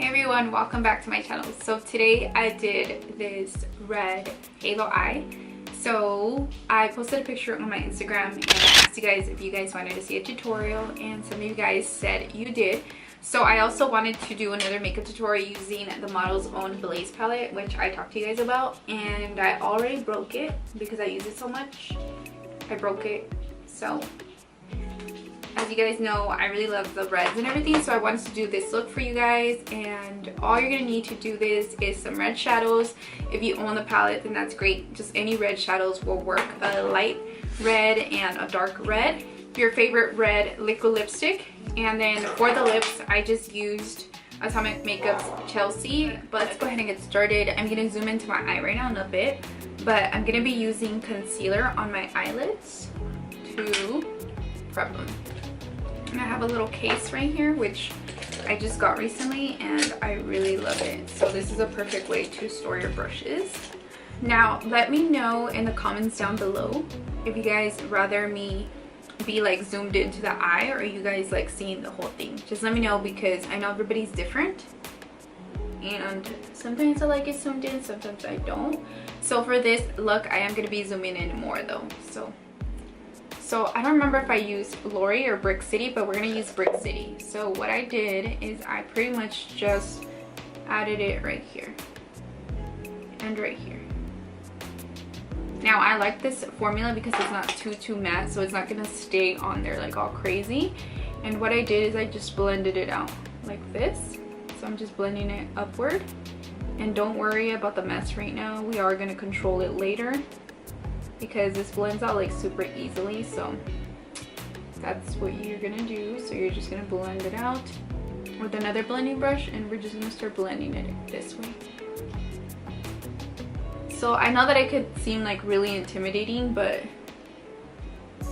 Hey everyone, welcome back to my channel. So today I did this red halo eye. So I posted a picture on my Instagram and I asked you guys if you guys wanted to see a tutorial, and some of you guys said you did. So I also wanted to do another makeup tutorial using the model's own Blaze palette, which I talked to you guys about, and I already broke it because I use it so much. I broke it. So as you guys know, I really love the reds and everything, so I wanted to do this look for you guys. And all you're gonna need to do this is some red shadows. If you own the palette, then that's great. Just any red shadows will work. A light red and a dark red. Your favorite red liquid lipstick. And then for the lips, I just used Atomic Makeup's Chelsea. But let's go ahead and get started. I'm gonna zoom into my eye right now in a bit, but I'm gonna be using concealer on my eyelids to prep them. And I have a little case right here, which I just got recently and I really love it. So this is a perfect way to store your brushes. Now let me know in the comments down below if you guys rather me be like zoomed into the eye, or are you guys like seeing the whole thing. Just let me know, because I know everybody's different and sometimes I like it zoomed in, sometimes I don't. So for this look I am going to be zooming in more though. So I don't remember if I used Lori or Brick City, but we're going to use Brick City. So what I did is I pretty much just added it right here and right here. Now I like this formula because it's not too matte, so it's not going to stay on there like all crazy. And what I did is I just blended it out like this. So I'm just blending it upward. And don't worry about the mess right now. We are going to control it later, because this blends out like super easily. So that's what you're gonna do. So you're just gonna blend it out with another blending brush, and we're just gonna start blending it this way. So I know that it could seem like really intimidating, but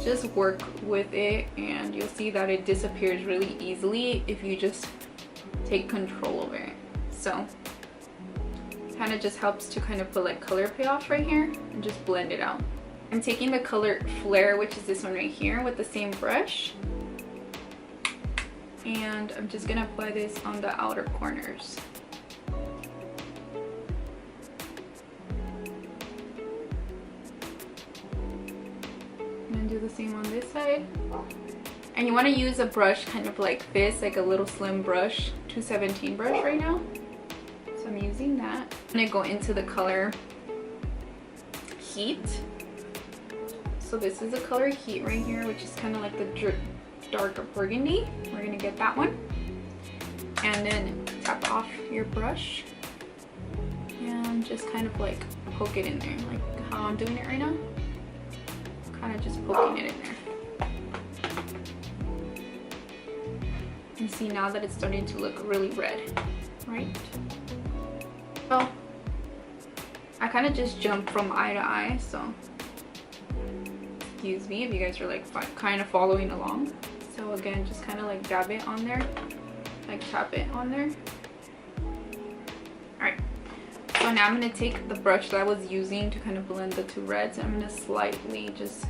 just work with it and you'll see that it disappears really easily if you just take control over it. So kind of just helps to kind of put like color payoff right here and just blend it out. I'm taking the color Flare, which is this one right here, with the same brush, and I'm just gonna apply this on the outer corners. And then do the same on this side. And you want to use a brush kind of like this, like a little slim brush, 217 brush right now. So I'm using that. I'm gonna go into the color Heat. So this is the color Heat right here, which is kind of like the darker burgundy. We're gonna get that one. And then tap off your brush and just kind of like poke it in there, like how I'm doing it right now. Kind of just poking it in there. And see now that it's starting to look really red, right? Well, I kind of just jumped from eye to eye, so excuse me if you guys are like kind of following along. So again, just kind of like dab it on there, like tap it on there. Alright, so now I'm going to take the brush that I was using to kind of blend the two reds, and I'm going to slightly just,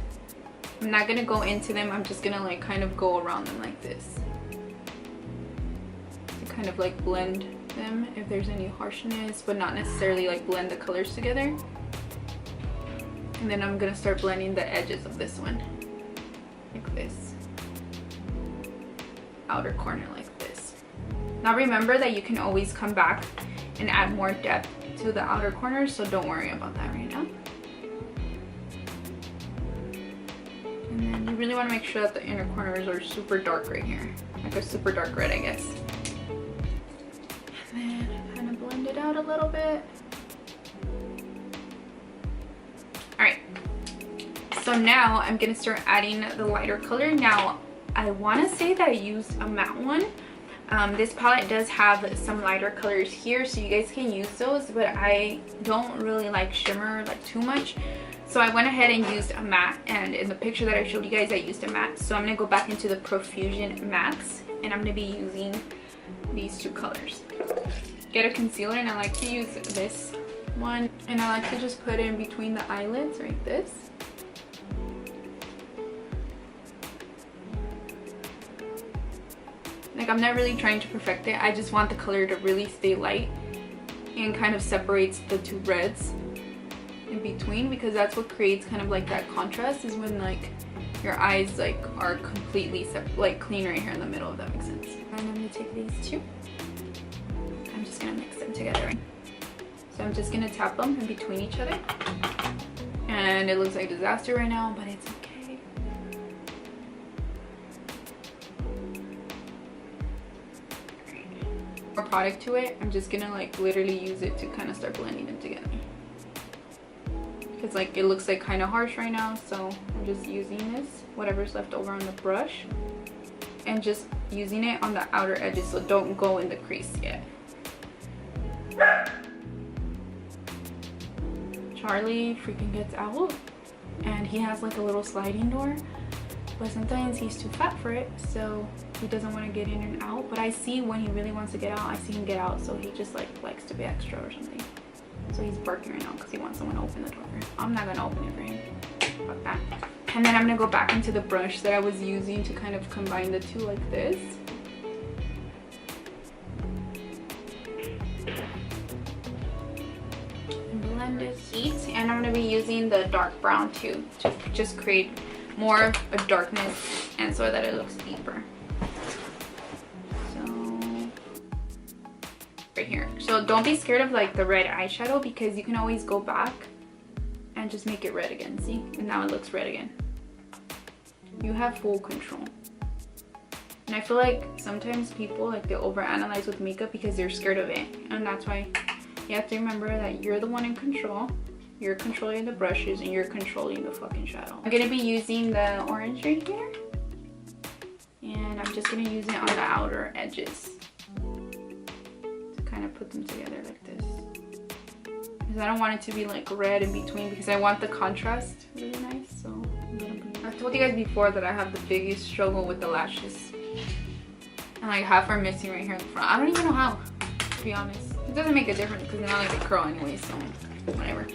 I'm not going to go into them, I'm just going to like kind of go around them like this to kind of like blend them if there's any harshness, but not necessarily like blend the colors together. And then I'm gonna start blending the edges of this one like this, outer corner like this. Now remember that you can always come back and add more depth to the outer corners, so don't worry about that right now. And then you really want to make sure that the inner corners are super dark right here, like a super dark red, I guess. And then kind of blend it out a little bit. Alright, so now I'm going to start adding the lighter color. Now, I want to say that I used a matte one. This palette does have some lighter colors here, so you guys can use those, but I don't really like shimmer like too much. So I went ahead and used a matte, and in the picture that I showed you guys, I used a matte. So I'm going to go back into the Profusion mattes, and I'm going to be using these two colors. Get a concealer, and I like to use this one, and I like to just put it in between the eyelids like this. Like I'm not really trying to perfect it. I just want the color to really stay light and kind of separates the two reds in between, because that's what creates kind of like that contrast, is when like your eyes like are completely like clean right here in the middle, if that makes sense. And I'm gonna take these two. I'm just gonna mix them together. So I'm just gonna tap them in between each other. And it looks like a disaster right now, but it's okay. More product to it. I'm just gonna like literally use it to kind of start blending them together. Because like it looks like kind of harsh right now, so I'm just using this, whatever's left over on the brush, and just using it on the outer edges, so don't go in the crease yet. Charlie freaking gets out, and he has like a little sliding door, but sometimes he's too fat for it, so he doesn't want to get in and out. But I see when he really wants to get out, I see him get out, so he just like likes to be extra or something. So he's barking right now because he wants someone to open the door. I'm not gonna open it for him. Fuck that. And then I'm gonna go back into the brush that I was using to kind of combine the two like this. Blend it heat, and I'm gonna be using the dark brown too to just create more of a darkness and so that it looks deeper. Right here. So don't be scared of like the red eyeshadow, because you can always go back and just make it red again. See? And now it looks red again. You have full control. And I feel like sometimes people like they overanalyze with makeup because they're scared of it, and that's why you have to remember that you're the one in control. You're controlling the brushes and you're controlling the fucking shadow. I'm gonna be using the orange right here, and I'm just gonna use it on the outer edges. Kind of put them together like this, because I don't want it to be like red in between, because I want the contrast really nice. So I've told you guys before that I have the biggest struggle with the lashes, and like half are missing right here in the front. I don't even know how, to be honest. It doesn't make a difference because they're not like a curl anyway, so whatever.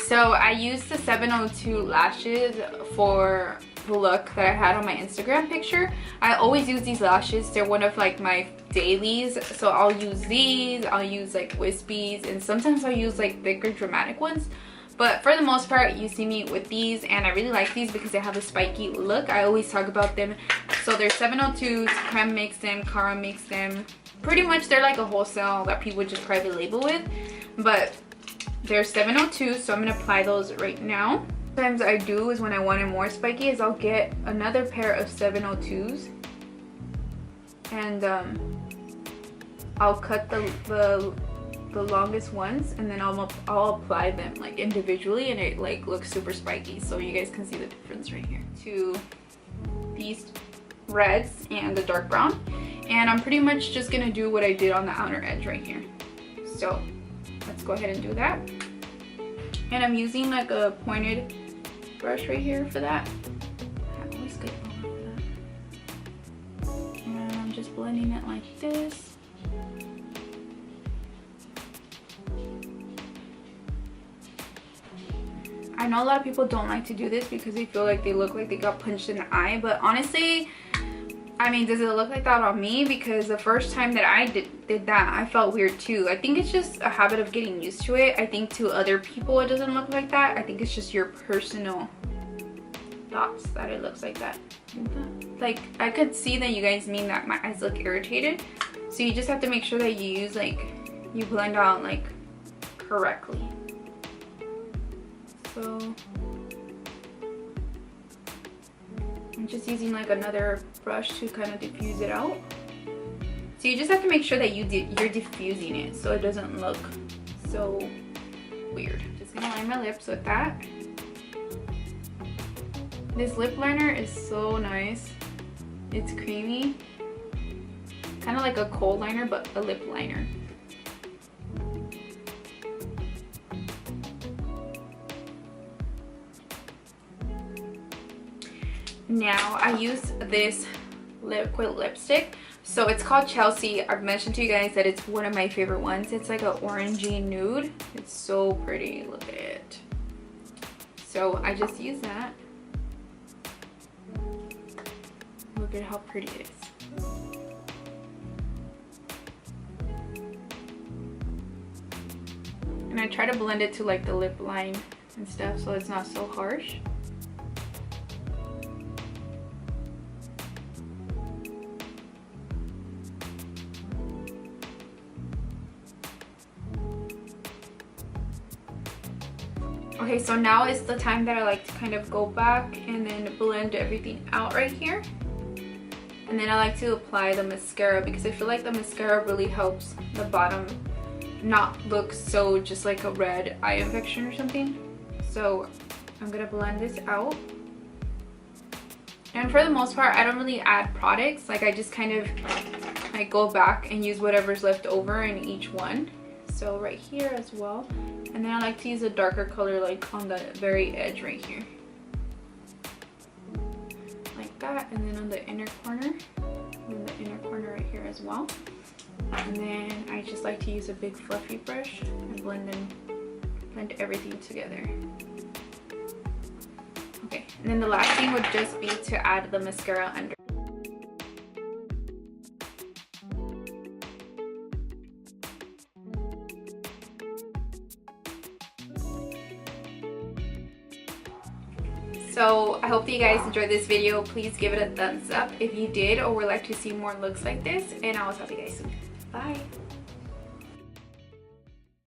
So I used the 702 lashes for the look that I had on my Instagram picture. I always use these lashes. They're one of like my dailies, so I'll use these, I'll use like wispies, and sometimes I'll use like thicker dramatic ones, but for the most part you see me with these, and I really like these because they have a spiky look. I always talk about them. So they're 702s, Creme makes them, Cara makes them. Pretty much they're like a wholesale that people just private label with, but they're 702, so I'm gonna apply those right now. Sometimes I do is when I want it more spiky is I'll get another pair of 702s, and I'll cut the longest ones, and then I'll apply them like individually, and it like looks super spiky, so you guys can see the difference right here to these reds and the dark brown. And I'm pretty much just gonna do what I did on the outer edge right here. So let's go ahead and do that. And I'm using like a pointed brush right here for that. I always get over that. And I'm just blending it like this. I know a lot of people don't like to do this because they feel like they look like they got punched in the eye, but honestly, I mean, does it look like that on me? Because the first time that I did that, I felt weird too. I think it's just a habit of getting used to it. I think to other people it doesn't look like that. I think it's just your personal thoughts that it looks like that. Like, I could see that you guys mean that my eyes look irritated. So you just have to make sure that you use like, you blend out like correctly. So I'm just using like another brush to kind of diffuse it out. So you just have to make sure that you're diffusing it so it doesn't look so weird. Just gonna line my lips with that. This lip liner is so nice. It's creamy, kind of like a kohl liner but a lip liner. Now I use this liquid lipstick. So it's called Chelsea. I've mentioned to you guys that it's one of my favorite ones. It's like an orangey nude. It's so pretty. Look at it. So I just use that. Look at how pretty it is. And I try to blend it to like the lip line and stuff so it's not so harsh. Okay, so now is the time that I like to kind of go back and then blend everything out right here. And then I like to apply the mascara because I feel like the mascara really helps the bottom not look so just like a red eye infection or something. So I'm gonna blend this out. And for the most part, I don't really add products. Like I just kind of like go back and use whatever's left over in each one. So right here as well. And then I like to use a darker color like on the very edge right here. Like that. And then on the inner corner. And the inner corner right here as well. And then I just like to use a big fluffy brush and blend everything together. Okay, and then the last thing would just be to add the mascara under. So I hope that you guys enjoyed this video. Please give it a thumbs up if you did or would like to see more looks like this, and I will talk to you guys soon. Bye.